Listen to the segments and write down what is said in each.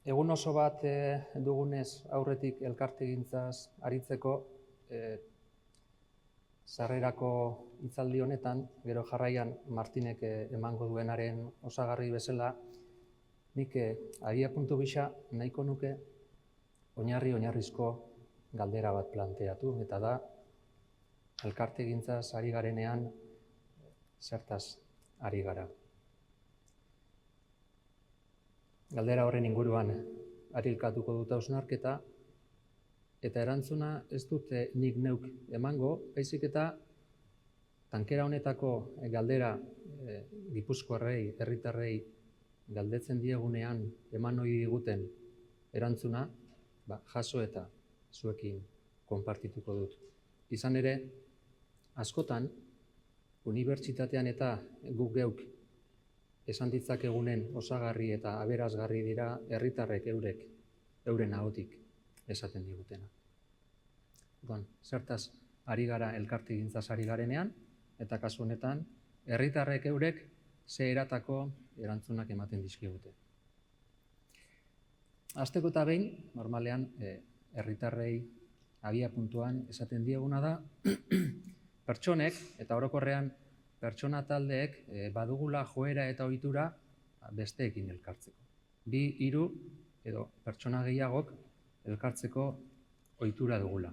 Egun oso bat dugunez aurretik elkartegintzaz aritzeko, sarrerako hitzaldi honetan, gero jarraian Martinek emango duenaren osagarri bezala, nik abiapuntu gisa nahiko nuke oinarrizko galdera bat planteatu, eta da elkartegintzaz ari garenean zertaz ari gara. Galdera horren inguruan arilkatuko dut hausnarketa, eta erantzuna ez dut nik neuk emango, baizik eta tankera honetako galdera gipuzkoarrei, herritarrei galdetzen diegunean eman ohi diguten erantzuna, jaso eta zuekin konpartituko dut. Izan ere, askotan, unibertsitatean eta guk geuk esan ditzakegunen osagarri eta aberasgarri dira herritarrek euren ahotik esaten digutena. Zertaz ari gara elkartegintzaz ari garenean, eta kasu honetan, herritarrek eurek ze eratako erantzunak ematen dizkigute. Hasteko eta behin, normalean, herritarrei abiapuntuan esaten dieguna da, pertsonek, eta orokorrean pertsona taldeek badugula joera eta ohitura besteekin elkartzeko. 2, 3 edo pertsona gehiagok elkartzeko ohitura dugula.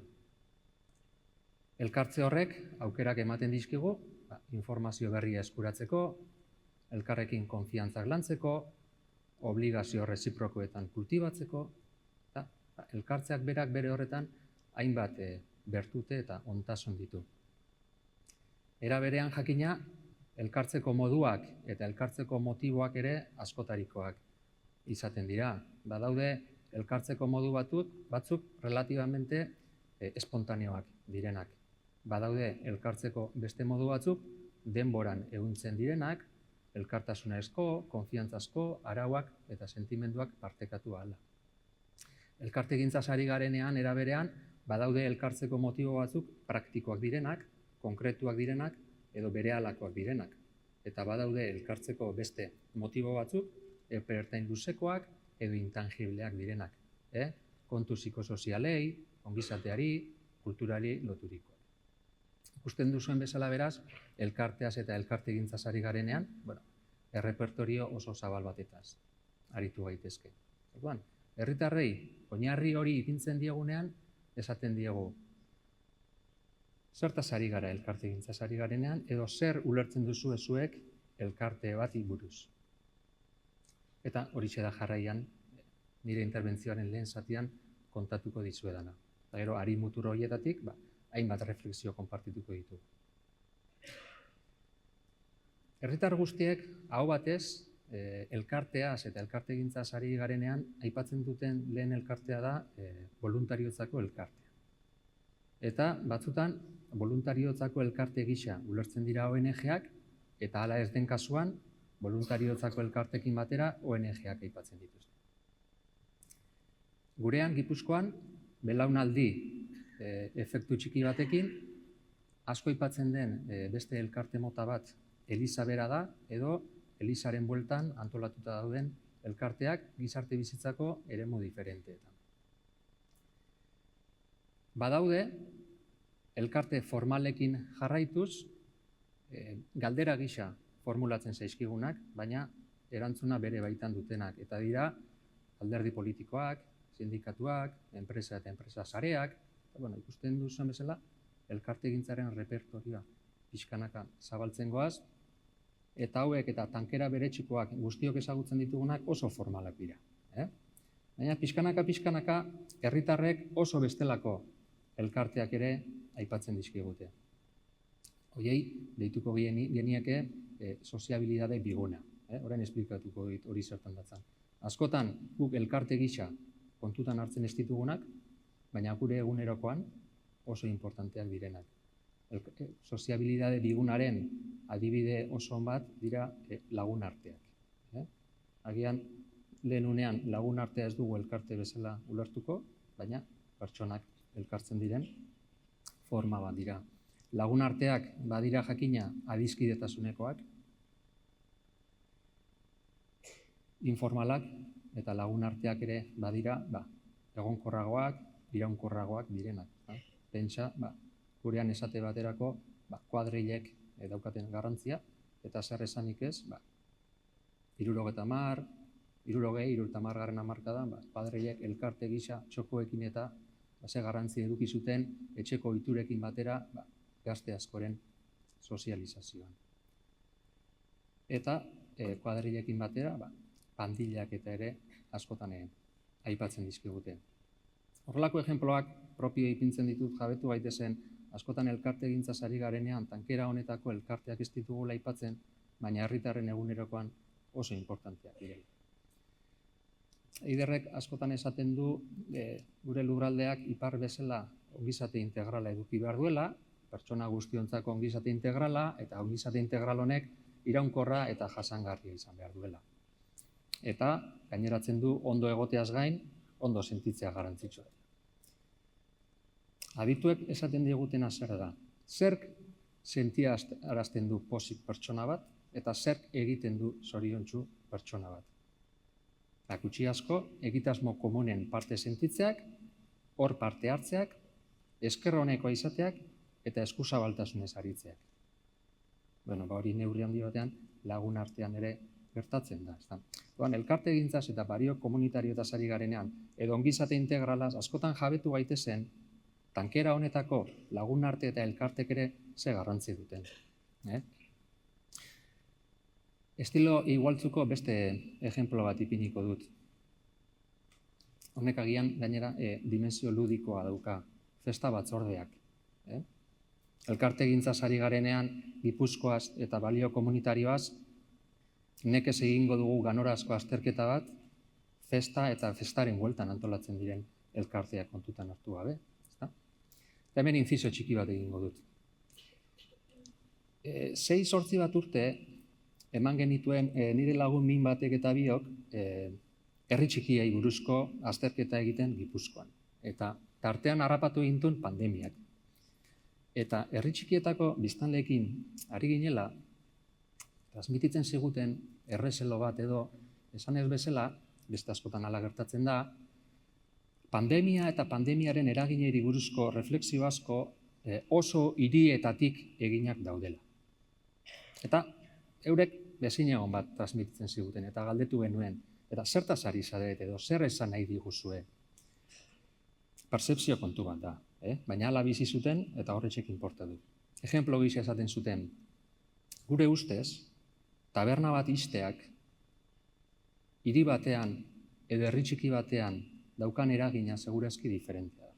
Elkartze horrek aukerak ematen dizkigu, informazio berria eskuratzeko, elkarrekin konfiantzak lantzeko, obligazio reziprokoetan kultibatzeko, eta elkartzeak berak bere horretan hainbat bertute eta ontasun ditu. Era berean jakina, elkartzeko moduak eta elkartzeko motiboak ere askotarikoak izaten dira. Badaude elkartzeko modu batzuk relatibamente espontaneoak direnak. Badaude elkartzeko beste modu batzuk denboran ehuntzen direnak, elkartasunezko, konfiantzazko, arauak eta sentimenduak partekatu ahala. Elkartegintzaz ari garenean era berean, badaude elkartzeko motibo batzuk praktikoak direnak, konkretuak direnak edo berehalakoak direnak. Eta badaude elkartzeko beste motibo batzuk, epe ertain luzekoak edo intangibleak direnak. Kontu psikosozialei, ongizateari, kulturari loturikoak. Ikusten duzuen bezala beraz, elkarteaz eta elkartegintzaz ari garenean, errepertorio oso zabal batetaz aritu gaitezke. Herritarrei oinarri hori ipintzen diegunean, esaten diegu, zertaz ari gara elkartegintzaz ari garenean, edo zer ulertzen duzu zuek elkarte bati buruz. Eta horixe da jarraian, nire interbentzioaren lehen zatian kontatuko dizuedana. Eta gero, hari mutur horietatik, hainbat refleksio konpartituko ditu. Herritar guztiek, aho batez, elkarteaz eta elkartegintzaz ari garenean, aipatzen duten lehen elkartea da boluntariotzako elkartea. Eta batzutan, boluntariotzako elkarte gisa ulertzen dira ONG-ak, eta hala ez den kasuan, boluntariotzako elkartekin batera ONG-ak aipatzen dituzte. Gurean, Gipuzkoan, belaunaldi efektu txiki batekin, asko aipatzen den beste elkarte mota bat eliza bera da, edo elizaren bueltan antolatuta dauden elkarteak gizarte bizitzako eremu diferenteetan. Badaude, elkarte formalekin jarraituz, galdera gisa formulatzen zaizkigunak, baina erantzuna bere baitan dutenak. Eta dira, alderdi politikoak, sindikatuak, enpresa eta enpresa sareak, ikusten duzuen bezala, elkartegintzaren repertorioa pixkanaka zabaltzen goaz, eta hauek eta tankera beretxikoak guztiok ezagutzen ditugunak oso formalak dira. Baina pixkanaka herritarrek oso bestelako elkarteak ere aipatzen dizkigute. Hoiei, deituko genieke soziabilidade biguna. Orain esplikatuko dit hori zertan datzan. Askotan, guk elkarte gisa kontutan hartzen ez ditugunak, baina gure egunerokoan oso importanteak direnak. Soziabilidade bigunaren adibide oso bat dira lagun arteak. Agian, lehen unean lagun artea ez dugu elkarte bezala ulertuko, baina pertsonak elkartzen diren forma bat dira. Lagun arteak badira jakina adiskidetasunekoak, informalak eta lagun arteak ere badira egonkorragoak, iraunkorragoak direnak. Pentsa, gurean esate baterako kuadrilek daukaten garrantzia, eta zer esanik ez, 70, 70 hamarkadan, kuadrilek elkarte gisa txokoekin eta ze garrantzi eduki zuten etxeko ohiturekin batera gazte askoren sozializazioan. Eta kuadrilekin batera, pandillak eta ere askotan aipatzen dizkigute. Horrelako ejemploak propio ipintzen ditut jabetu gaitezen, askotan elkarte gintzaz ari garenean, tankera honetako elkarteak ez ditugula aipatzen, baina herritarren egunerokoan oso importanteak direla. Eiderrek askotan esaten du gure lurraldeak ipar bezala ongizate integrala eduki behar duela, pertsona guztiontzako ongizate integrala, eta ongizate integral honek iraunkorra eta jasangarria izan behar duela. Eta gaineratzen du ondo egoteaz gain, ondo sentitzea garrantzitsua. Adituek esaten digutena zer da. Zerk sentiarazten du pozik pertsona bat, eta zerk egiten du zoriontsu pertsona bat. Gutxi asko, egitasmo komunen parte sentitzeak, hor parte hartzeak, esker onekoa izateak eta eskuzabaltasunez aritzeak. Hori neurri handi batean lagun artean ere gertatzen da. Elkarte gintzaz eta bario komunitarioetaz ari garenean, edo ongizate integralaz askotan jabetu gaitezen, tankera honetako lagun arte eta elkartek ere ze garrantzi duten. Estilo igualtzuko beste ejemplo bat ipiniko dut. Honek agian gainera dimensio ludikoa dauka, festa batzordeak. Elkarte gintzaz ari garenean, Gipuzkoaz eta balio komunitarioaz, nekez egingo dugu ganorazko azterketa bat, festa eta festaren bueltan antolatzen diren elkarteak kontutan hartu gabe. Eta hemen inzizio txiki bat egingo dut. 6-8 bat urte, eman genituen nire lagun min batek eta biok, herri txikiei buruzko azterketa egiten Gipuzkoan. Eta tartean harrapatu egintun pandemiak. Eta herri txikietako biztanleekin ari ginela, transmititzen ziguten errezelo bat edo esan ez bezala, beste askotan hala gertatzen da, pandemia eta pandemiaren eragineri buruzko refleksio asko oso hirietatik eginak daudela. Eta eurek bezinegon bat transmititzen ziguten eta galdetu genuen, eta zertaz ari zarete edo zer esan nahi diguzue. Pertzepzio kontu bat da, baina hala bizi zuten eta horretxek inporta du. Ejemplo gisa esaten zuten, gure ustez, taberna bat ixteak, hiri batean edo herri txiki batean daukan eragina segurazki diferentea da.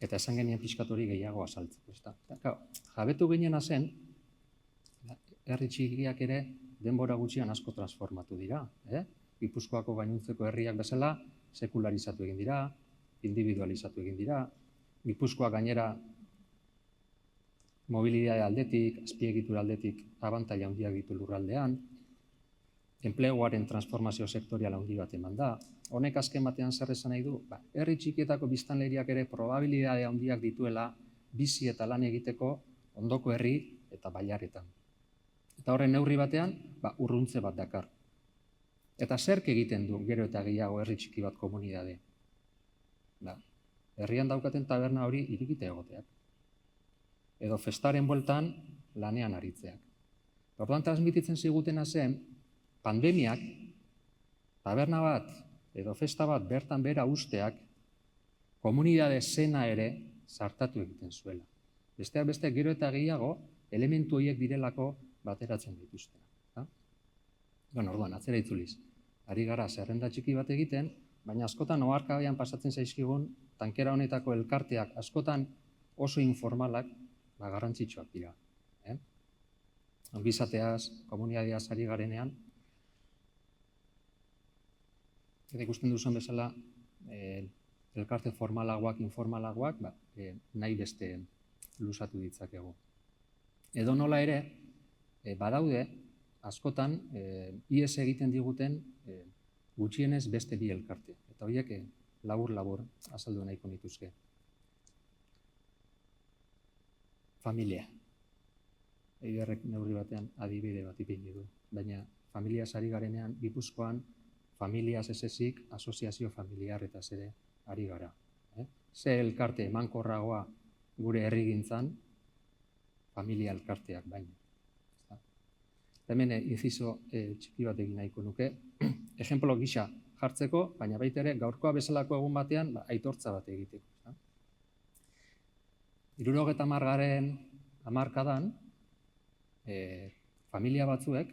Eta esan genien pixkat hori gehiago azaltzeko. Jabetu ginena zen, herri txikiak ere denbora gutxian asko transformatu dira. Gipuzkoako gainontzeko herriak bezala sekularizatu egin dira, individualizatu egin dira. Gipuzkoa gainera mobilidade aldetik, azpiegitura aldetik abantaila handiak ditu lurraldean, enpleguaren transformazio sektorial handi bat eman da. Honek azken batean zer esan nahi du? Herri txikietako biztanleriak ere probabilidade handiak dituela bizi eta lan egiteko ondoko herri eta bailaretan. Eta horren neurri batean, urruntze bat dakar. Eta zerk egiten du gero eta gehiago herri txiki bat komunidade? Herrian daukaten taberna hori irikite egoteak. Edo festaren bueltan lanean aritzeak. Orduan transmititzen zigutena zen, pandemiak, taberna bat edo festa bat bertan bera usteak, komunidade zena ere zartatu egiten zuela. Besteak beste gero eta gehiago, elementu horiek direlako bateratzen dituztena. Orduan, atzera itzuliz. Ari gara zerrenda txiki bat egiten, baina askotan oharkabean pasatzen zaizkigun, tankera honetako elkarteak askotan oso informalak, garrantzitsuak dira. Ongizateaz, komunitateaz ari garenean, eta ikusten duzuen bezala, elkarte formalagoak, informalagoak, nahi beste luzatu ditzakegu. Edo nola ere, badaude, askotan, ihes egiten diguten gutxienez beste bi elkarte. Eta horiek labur-labur azaldu nahiko nituzke. Familia. Eiderrek neurri batean adibide bat ipini du. Baina familiaz ari garenean, Gipuzkoan, familiaz ez ezik, asoziazio familiarretaz ere ari gara. Ze elkarte emankorragoa gure herrigintzan, familia elkarteak baino. Hemen inciso txiki bat egin nahiko nuke, ejemplo gisa jartzeko, baina baita ere gaurkoa bezalako egun batean aitortza bat egiteko. 70. hamarkadan familia batzuek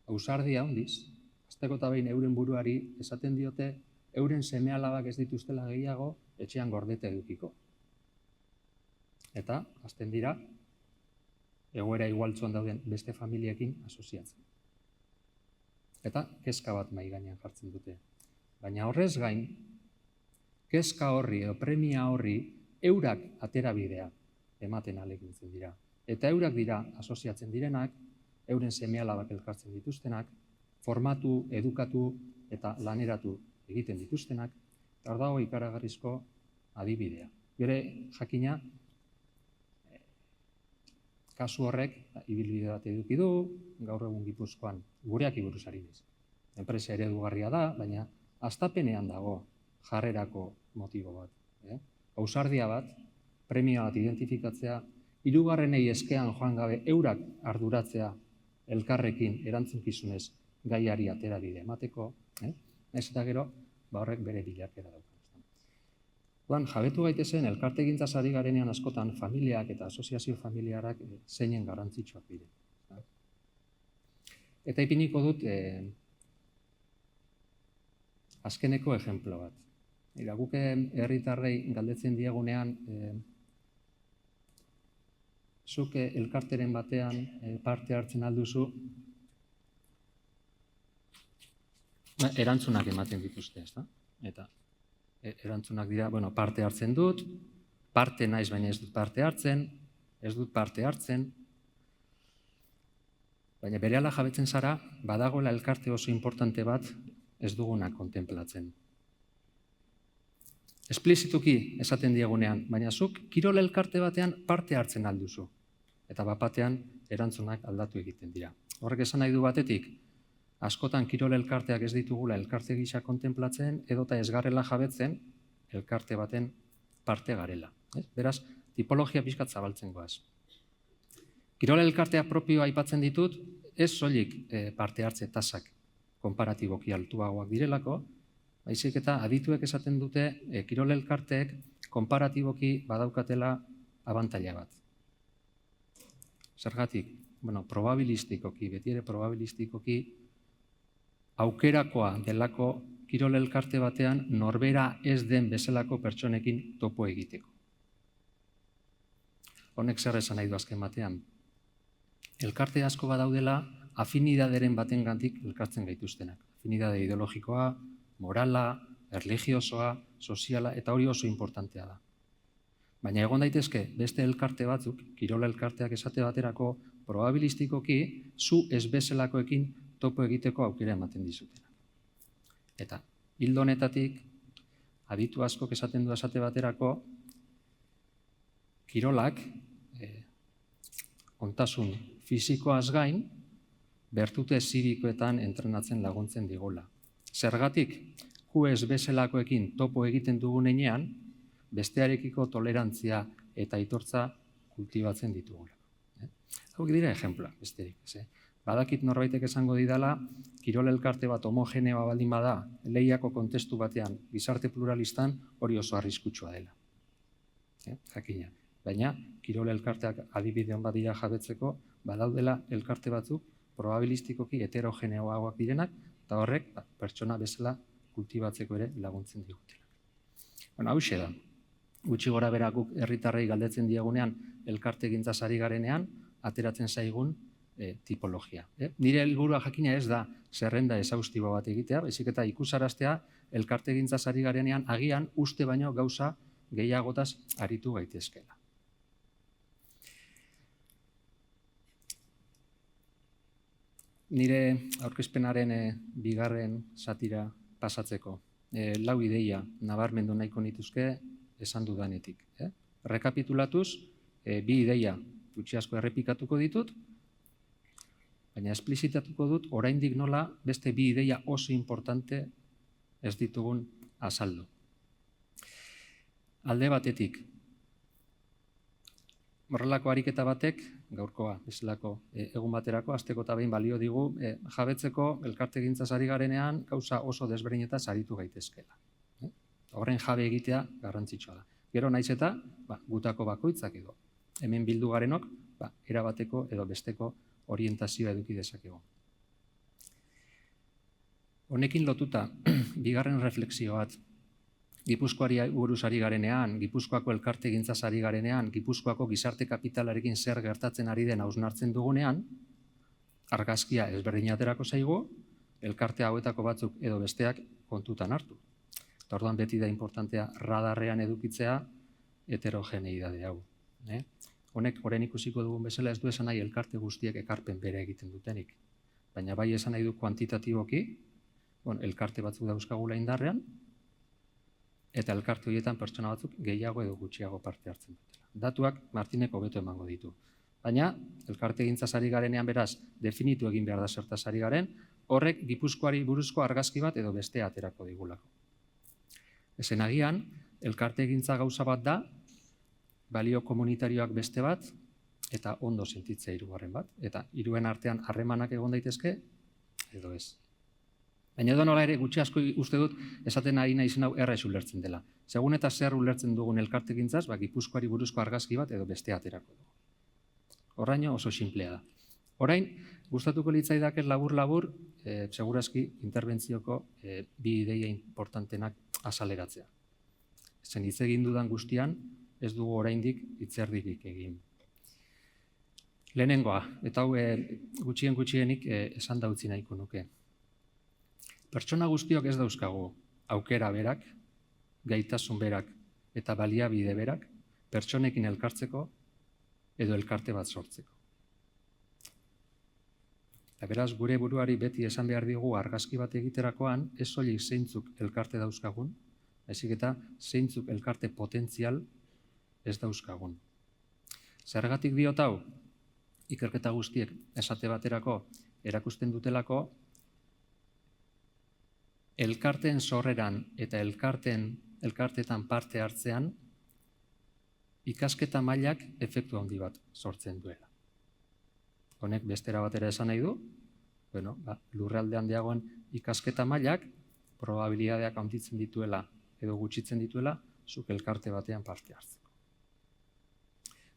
ausardia handiz, hasteko eta behin euren buruari esaten diote euren seme-alabak ez dituztela gehiago etxean gordete edukiko. Eta hasten dira egoera igualtzuan dauden beste familiekin asoziatzen. Eta kezka bat mahai gainean jartzen dute. Baina horrez gain, kezka horri edo premia horri eurak aterabidea ematen ahalegintzen dira. Eta eurak dira asoziatzen direnak, euren seme-alabak elkartzen dituztenak, formatu, edukatu eta laneratu egiten dituztenak, eta hor dago ikaragarrizko adibidea. Gure jakina, kasu horrek ibilbide bat eduki du, gaur egun Gipuzkoan gureak buruz ari naiz. Enpresa eredugarria da, baina hastapenean dago jarrerako motibo bat. Ausardia bat, premia bat identifikatzea, hirugarrenei eskean joan gabe eurak arduratzea elkarrekin erantzunkizunez gaiari aterabide emateko, ez eta gero, horrek bere bilakera dauka. Jabetu gaitezen, elkartegintzaz ari garenean askotan familiak eta asoziazio familiarak zeinen garrantzitsuak dira. Eta ipiniko dut azkeneko ejemplo bat. Guk herritarrei galdetzen diegunean, zuk elkarteren batean parte hartzen alduzu, erantzunak ematen dituzte, eta erantzunak dira, parte hartzen dut, parte naiz baina ez dut parte hartzen, baina berehala jabetzen zara, badagoela elkarte oso importante bat ez duguna kontemplatzen. Esplizituki esaten diegunean, baina zuk kirol elkarte batean parte hartzen alduzu, eta bapatean erantzunak aldatu egiten dira. Horrek esan nahi du batetik, askotan kirol elkarteak ez ditugula elkarte gisa kontemplatzen, edota ez garela jabetzen elkarte baten parte garela. Beraz, tipologia pixkat zabaltzen goaz. Kirol elkartea propioa aipatzen ditut, ez soilik parte hartze tasak konparatiboki altuagoak direlako, baizik eta adituek esaten dute kirol elkarteek konparatiboki badaukatela abantaila bat. Zergatik, probabilistikoki, beti ere probabilistikoki, aukerakoa delako kirol elkarte batean norbera ez den bezalako pertsonekin topo egiteko. Honek zer esan nahi du azken batean. Elkarte asko badaudela afinidaderen batengandik elkartzen gaituztenak. Afinidade ideologikoa, morala, erligiosoa, soziala, eta hori oso importantea da. Baina egon daitezke beste elkarte batzuk, kirol elkarteak esate baterako, probabilistikoki, zu ez bezalakoekin topo egiteko aukera ematen dizutena. Eta hildo honetatik, aditu askok esaten du esate baterako, kirolak, ontasun fisikoaz gain, bertute zirikoetan entrenatzen laguntzen digola. Zergatik, gu ez bezalakoekin topo egiten dugun heinean, bestearekiko tolerantzia eta aitortza kultibatzen ditugula. Hau dira ejempla, besterik. Badakit norbaitek esango didala, kirol elkarte bat homogeneoa baldin bada, lehiako kontestu batean, gizarte pluralistan, hori oso arriskutsua dela. Jakina. Baina, kirol elkarteak adibidean badira jabetzeko, badaudela elkarte batzuk, probabilistikoki heterogeneoagoak direnak, eta horrek pertsona bezala kultibatzeko ere laguntzen digutela. Hauxe da, gutxi gora bera guk herritarrei galdetzen diagunean elkartegintzaz ari garenean, ateratzen zaigun tipologia. Nire helburua jakina ez da zerrenda esaustibo bat egitea, baizik eta ikusaraztea elkartegintzaz ari garenean agian uste baino gauza gehiagotaz aritu gaitezkeela. Nire aurkezpenaren bigarren zatira pasatzeko, lau ideia nabarmendu nahiko nituzke esan dudanetik. Rekapitulatuz, bi ideia gutxi asko errepikatuko ditut. baina esplizitatuko dut oraindik nola beste bi ideia oso importante ez ditugun azaldu. Alde batetik, horrelako ariketa batek, gaurkoa bezalako egun baterako, asteko eta behin balio digu, jabetzeko elkartegintzaz ari garenean gauza oso desberdinetaz aritu gaitezkeela. Horren jabe egitea garrantzitsua da. Gero naiz eta gutako bakoitzak edo hemen bildu garenok erabateko edo besteko orientazioa eduki dezakegu. Honekin lotuta, bigarren refleksio bat, Gipuzkoari buruz ari garenean, Gipuzkoako elkartegintzaz ari garenean, Gipuzkoako gizarte kapitalarekin zer gertatzen ari den hausnartzen dugunean, argazkia ezberdinaterako zaigu, elkarte hauetako batzuk edo besteak kontutan hartu. Eta orduan beti da importantea radarrean edukitzea heterogeneidade hau. Honek, orain ikusiko dugun bezala, ez du esan nahi elkarte guztiek ekarpen bere egiten dutenik. Baina bai esan nahi du kuantitatiboki, elkarte batzuk dauzkagula indarrean, eta elkarte horietan pertsona batzuk gehiago edo gutxiago parte hartzen dutela. Datuak Martinek hobeto emango ditu. Baina, elkartegintzaz ari garenean beraz, definitu egin behar da zertaz ari garen, horrek Gipuzkoari buruzko argazki bat edo beste aterako digulako. Ezen agian, elkartegintza gauza bat da, balio komunitarioak beste bat, eta ondo sentitzea hirugarren bat, eta hiruen artean harremanak egon daitezke, edo ez. Baina edo nola ere gutxi asko uste dut esaten ari naizen hau erraz ulertzen dela. Segun eta zer ulertzen dugun elkartegintzaz, Gipuzkoari buruzko argazki bat edo beste aterako dugu. Horraino oso sinplea da. Orain, gustatuko litzaidake labur-labur, segurazki interventzioko bi ideia importantenak azaleratzea. Zen hitz egin dudan guztian, ez dugu oraindik hitzerdirik egin. Lehenengoa, eta hau gutxienik esan da utzi nahiko nuke. Pertsona guztiok ez dauzkagu aukera berak, gaitasun berak eta baliabide berak pertsonekin elkartzeko edo elkarte bat sortzeko. Eta beraz, gure buruari beti esan behar digu argazki bat egiterakoan, ez soilik zeintzuk elkarte dauzkagun, baizik eta zeintzuk elkarte potentzial ez dauzkagun. Zergatik diot hau, ikerketa guztiek esate baterako erakusten dutelako, elkarteen sorreran eta elkarteetan parte hartzean ikasketa mailak efektu handi bat sortzen duela. Honek bestera batera esan nahi du, lurraldean diagoen ikasketa mailak probabilidadeak handitzen dituela edo gutxitzen dituela zuk elkarte batean parte hartzeko.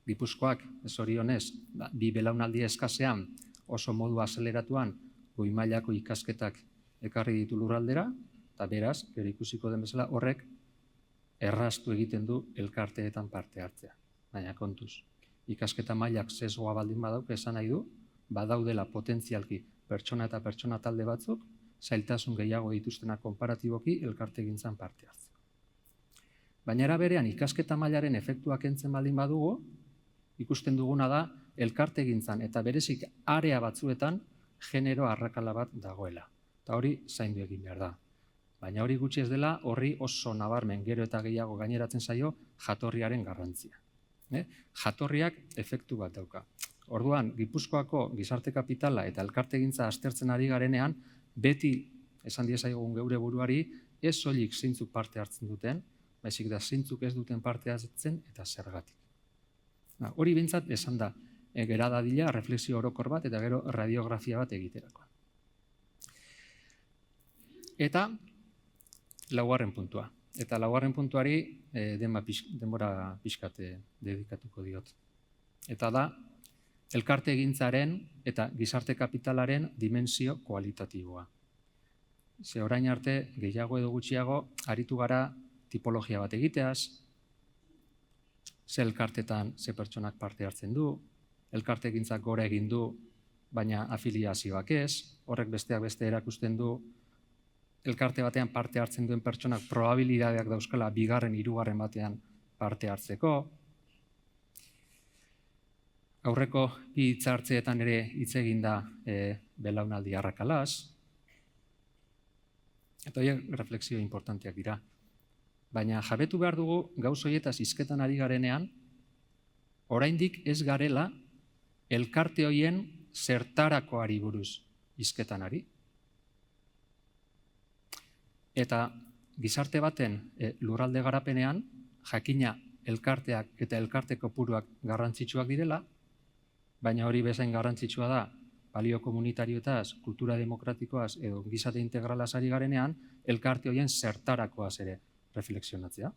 Gipuzkoak, zorionez, bi belaunaldi eskasean oso modu azeleratuan goi mailako ikasketak ekarri ditu lurraldera, eta beraz, gero ikusiko den bezala, horrek erraztu egiten du elkarteetan parte hartzea. Baina kontuz, ikasketa mailak sesgoa baldin badauka esan nahi du, badaudela potentzialki pertsona eta pertsona talde batzuk, zailtasun gehiago dituztenak konparatiboki elkartegintzan parte hartzeko. Baina era berean ikasketa mailaren efektuak entzen baldin badugu, ikusten duguna da elkartegintzan eta berezik area batzuetan genero arrakala bat dagoela. Eta hori zaindu egin behar da. Baina hori gutxi ez dela, horri oso nabarmen gero eta gehiago gaineratzen zaio jatorriaren garrantzia. Jatorriak efektu bat dauka. Orduan, Gipuzkoako gizarte kapitala eta elkartegintza aztertzen ari garenean, beti esan diezaiogun geure buruari, ez soilik zeintzuk parte hartzen duten, baizik da zeintzuk ez duten parte hartzen eta zergatik. Hori behintzat esan da, gera dadila refleksio orokor bat eta gero radiografia bat egiterakoan. Eta laugarren puntua. Eta laugarren puntuari denbora pixkat dedikatuko diot. Eta da, elkartegintzaren eta gizarte kapitalaren dimensio kualitatiboa. Ze orain arte, gehiago edo gutxiago, aritu gara tipologia bat egiteaz, ze elkartetan ze pertsonak parte hartzen du, elkartegintzak gora egin du, baina afiliazioak ez, horrek besteak beste erakusten du, elkarte batean parte hartzen duen pertsonak probabilidadeak dauzkala bigarren, hirugarren batean parte hartzeko. Aurreko bi hitzartzeetan ere hitz egin da belaunaldi arrakalaz. Eta horiek refleksio importanteak dira. Baina jabetu behar dugu gauz horietaz hizketan ari garenean, oraindik ez garela elkarte horien zertarakoari buruz hizketan ari. Eta gizarte baten lurralde garapenean, jakina elkarteak eta elkarte kopuruak garrantzitsuak direla, baina hori bezain garrantzitsua da balio komunitarioetaz, kultura demokratikoaz edo gizarte integralaz ari garenean, elkarte horien zertarakoaz ere reflexionatzea.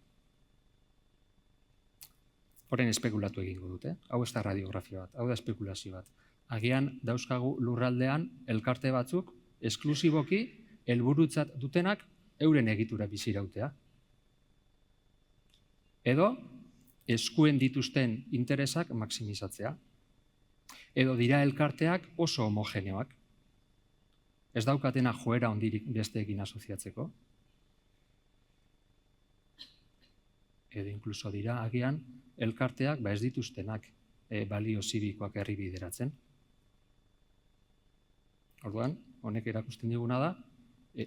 Horren espekulatu egingo dute. Hau ez da radiografia bat, hau da espekulazio bat. Agian dauzkagu lurraldean elkarte batzuk esklusiboki helburutzat dutenak euren egitura bizirautea. Edo eskuen dituzten interesak maximizatzea. Edo dira elkarteak oso homogeneoak. Ez daukatena joera ondirik besteekin asoziatzeko. Edo inkluso dira agian elkarteak ez dituztenak balio zibikoak herri bideratzen. Orduan, honek erakusten diguna da,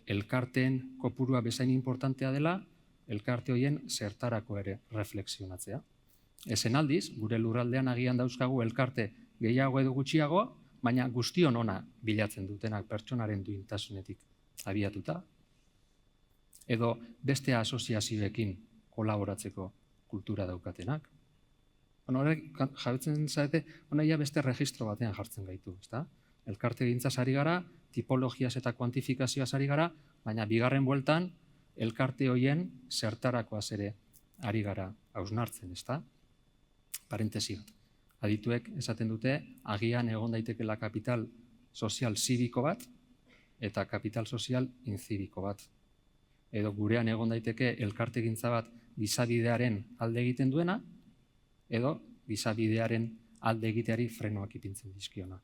elkarteen kopurua bezain importantea dela, elkarte horien zertarako ere reflexionatzea. Ezen aldiz, gure lurraldean agian dauzkagu elkarte gehiago edo gutxiago, baina guztion ona bilatzen dutenak pertsonaren duintasunetik abiatuta, edo beste asoziazioekin kolaboratzeko kultura daukatenak. Horrek jabetzen zarete, honaia beste registro batean jartzen gaitu, ezta? Elkarte gintzaz ari gara, tipologiaz eta kuantifikazioaz ari gara, baina bigarren bueltan elkarte horien zertarakoaz ere ari gara hausnartzen, ezta? Parentesi bat. Adituek esaten dute, agian egon daitekela kapital sozial zibiko bat eta kapital sozial inzibiko bat. Edo gurean egon daiteke elkartegintza bat gizabidearen alde egiten duena, edo gizabidearen alde egiteari frenoak ipintzen dizkiona.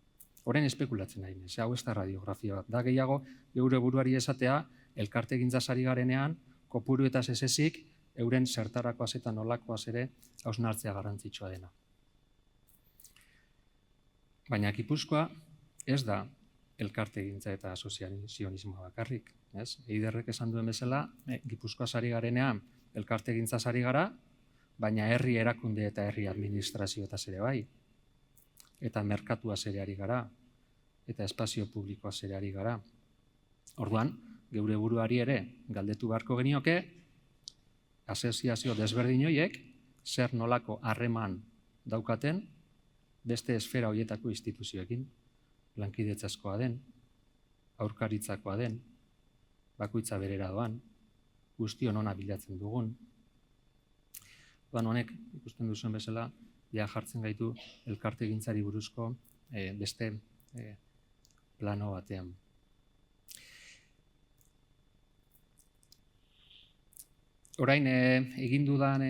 Horren espekulatzen nahi nez, hau ez da radiografia bat. Da gehiago, geure buruari esatea, elkartegintzaz ari garenean, kopuru eta ezezik, euren zertarakoaz eta nolakoaz ere hausnartzea garrantzitsua dena. Baina Gipuzkoa ez da elkartegintza eta asoziazionismoa bakarrik. Eiderrek esan duen bezala, Gipuzkoaz ari garenean elkartegintzaz ari gara, baina herri erakunde eta herri administrazioetaz ere bai. Eta merkatuaz ere ari gara, eta espazio publikoaz ere ari gara. Orduan, geure buruari ere galdetu beharko genioke, asoziazio desberdin horiek zer nolako harreman daukaten beste esfera horietako instituzioekin, lankidetzaskoa den, aurkaritzakoa den, bakoitza berera doan, guztion ona bilatzen dugun. Honek, ikusten duzuen bezala, ja jartzen gaitu elkartegintzari buruzko beste plano batean. Orain, egin dudan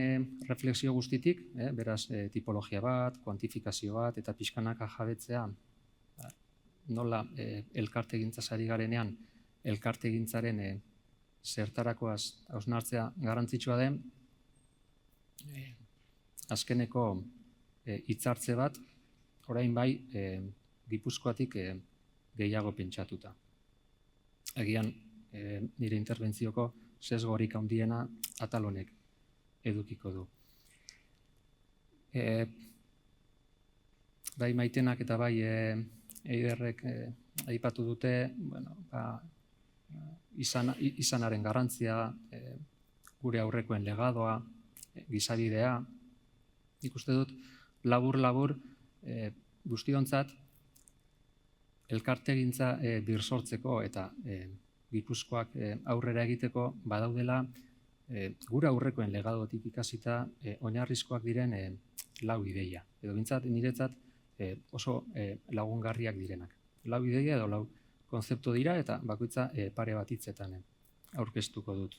reflexio guztitik, beraz, tipologia bat, kuantifikazio bat, eta pixkanaka jabetzea, nola elkartegintzaz ari garenean, elkartegintzaren zertarakoaz hausnartzea garrantzitsua den, azkeneko hitzartze bat, orain bai, Gipuzkoatik gehiago pentsatuta. Agian, nire interventzioko sesgorik handiena atal honek edukiko du. Bai Maitenak eta bai Eiderrek aipatu dute izanaren garrantzia, gure aurrekoen legadoa, gizabidea. Ikuste dut, labur-labur guztiontzat elkartegintza birsortzeko eta Gipuzkoak aurrera egiteko badaudela gure aurrekoen legadotik ikasita oinarrizkoak diren lau ideia. Edo bintzat, niretzat oso lagungarriak direnak. Lau ideia edo lau konzeptu dira eta bakoitza pare bat hitzetan aurkeztuko dut.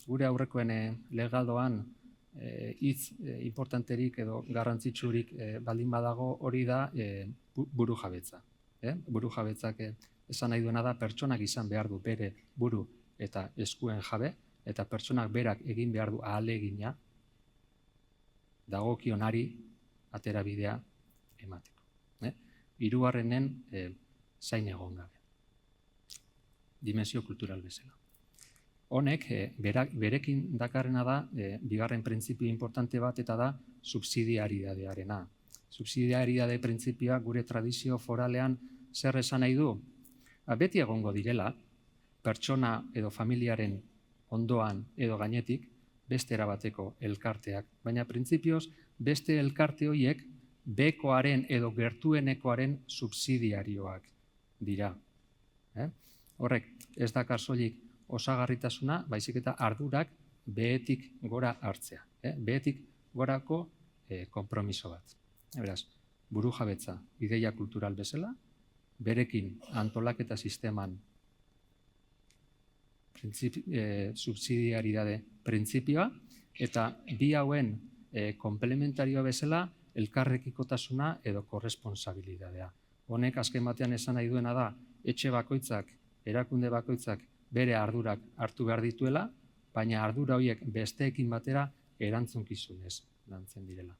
Gure aurrekoen legadoan hitz importanterik edo garrantzitsurik baldin badago hori da burujabetza. Burujabetzak esan nahi duena da pertsonak izan behar du bere buru eta eskuen jabe, eta pertsonak berak egin behar du ahalegina dagokionari aterabidea emateko. Hirugarrenen zain egon gabe. Dimensio kultural bezala. Honek, berekin dakarrena da, bigarren printzipio importante bat eta da subsidiaridadearena. Subsidiaritate printzipioa gure tradizio foralean zer esan nahi du? Beti egongo direla, pertsona edo familiaren ondoan edo gainetik, beste erabateko elkarteak. Baina printzipioz, beste elkarte horiek bekoaren edo gertuenekoaren subsidiarioak dira. Horrek ez dakar soilik osagarritasuna, baizik eta ardurak behetik gora hartzea. Behetik gorako konpromiso bat. Beraz, burujabetza ideia kultural bezala, berekin antolaketa sisteman subsidiaritate printzipioa, eta bi hauen komplementarioa bezala elkarrekikotasuna edo korresponsabilitatea. Honek azken batean esan nahi duena da, etxe bakoitzak, erakunde bakoitzak bere ardurak hartu behar dituela, baina ardura horiek besteekin batera erantzunkizunez lantzen direla.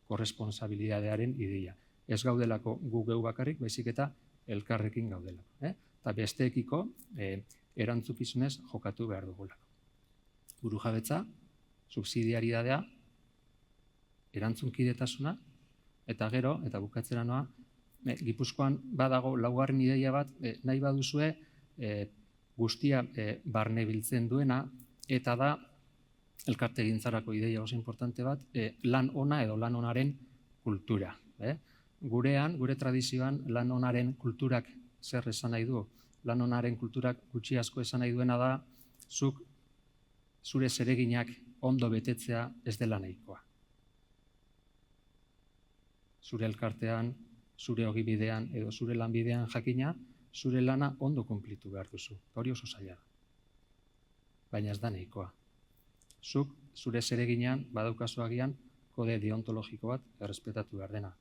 Korresponsabilitatearen ideia. Ez gaudelako gu geu bakarrik, baizik eta elkarrekin gaudelako. Eta besteekiko erantzukizunez jokatu behar dugulako. Burujabetza, subsidiaritatea, erantzunkidetasuna, eta gero, eta bukatzera noa, Gipuzkoan badago laugarren ideia bat, nahi baduzue guztia barne biltzen duena, eta da, elkartegintzarako ideia oso importante bat, lan ona edo lan onaren kultura. Gurean, gure tradizioan, lan onaren kulturak zer esan nahi du? Lan onaren kulturak gutxi asko esan nahi duena da, zuk zure zereginak ondo betetzea ez dela nahikoa. Zure elkartean, zure ogibidean edo zure lanbidean jakina, zure lana ondo konplitu behar duzu. Hori oso zaila da. Baina ez da nahikoa. Zuk zure zereginean badaukazu agian kode deontologiko bat errespetatu behar dena.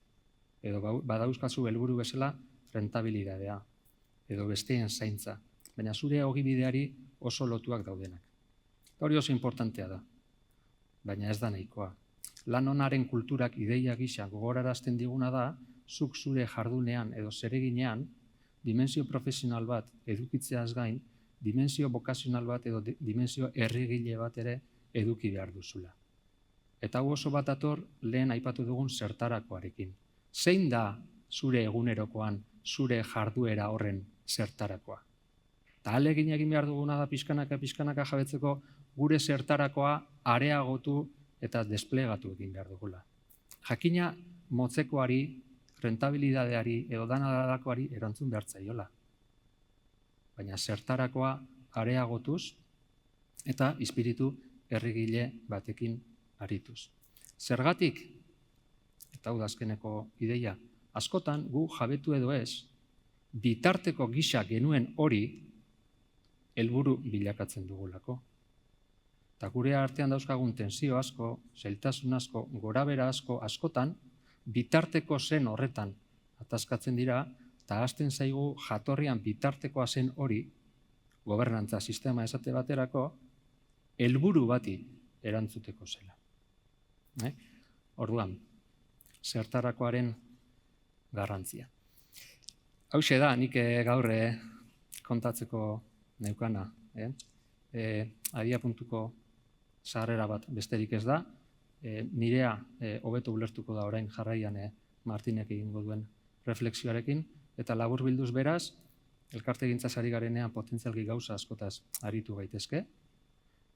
Edo badauzkazu helburu bezala rentabilitatea edo besteen zaintza. Baina zure ogibideari oso lotuak daudenak. Hori oso importantea da. Baina ez da nahikoa. Lan onaren kulturak ideia gisa gogorarazten diguna da, zuk zure jardunean edo zereginean dimensio profesional bat edukitzeaz gain, dimensio bokazional bat edo dimensio erregile bat ere eduki behar duzula. Eta hau oso bat dator lehen aipatu dugun zertarakoarekin. Zein da zure egunerokoan, zure jarduera horren zertarakoa? Eta ahalegin egin behar duguna da pixkanaka jabetzeko gure zertarakoa areagotu eta desplegatu egin behar dugula. Jakina motzekoari, rentabilidadeari edo danadarakoari erantzun behar zaiola. Baina zertarakoa areagotuz eta espiritu erregile batekin arituz. Zergatik, eta hau da azkeneko ideia, askotan gu jabetu edo ez, bitarteko gisa genuen hori helburu bilakatzen dugulako. Eta gure artean dauzkagun tensio asko, zailtasun asko, gorabera asko, askotan, bitarteko zen horretan atazkatzen dira, eta hasten zaigu jatorrian bitartekoa zen hori, gobernantza sistema esate baterako, helburu bati erantzuteko zela. Orduan, zertarakoaren garrantzia. Hauxe da, nik gaur kontatzeko neukana. Abiapuntuko sarrera bat besterik ez da. Nirea hobeto ulertuko da orain jarraian Martinek egingo duen reflexioarekin. Eta laburbilduz beraz, elkartegintzaz ari garenean potentzialki gauza askotaz aritu gaitezke.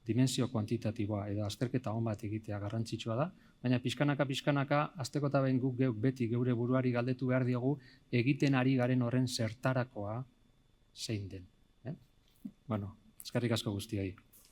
Dimensio kuantitatiboa edo azterketa on bat egitea garrantzitsua da, baina pixkanaka, azteko eta behin guk geuk beti geure buruari galdetu behar diogu egiten ari garen horren zertarakoa zein den. Eskerrik asko guztioi.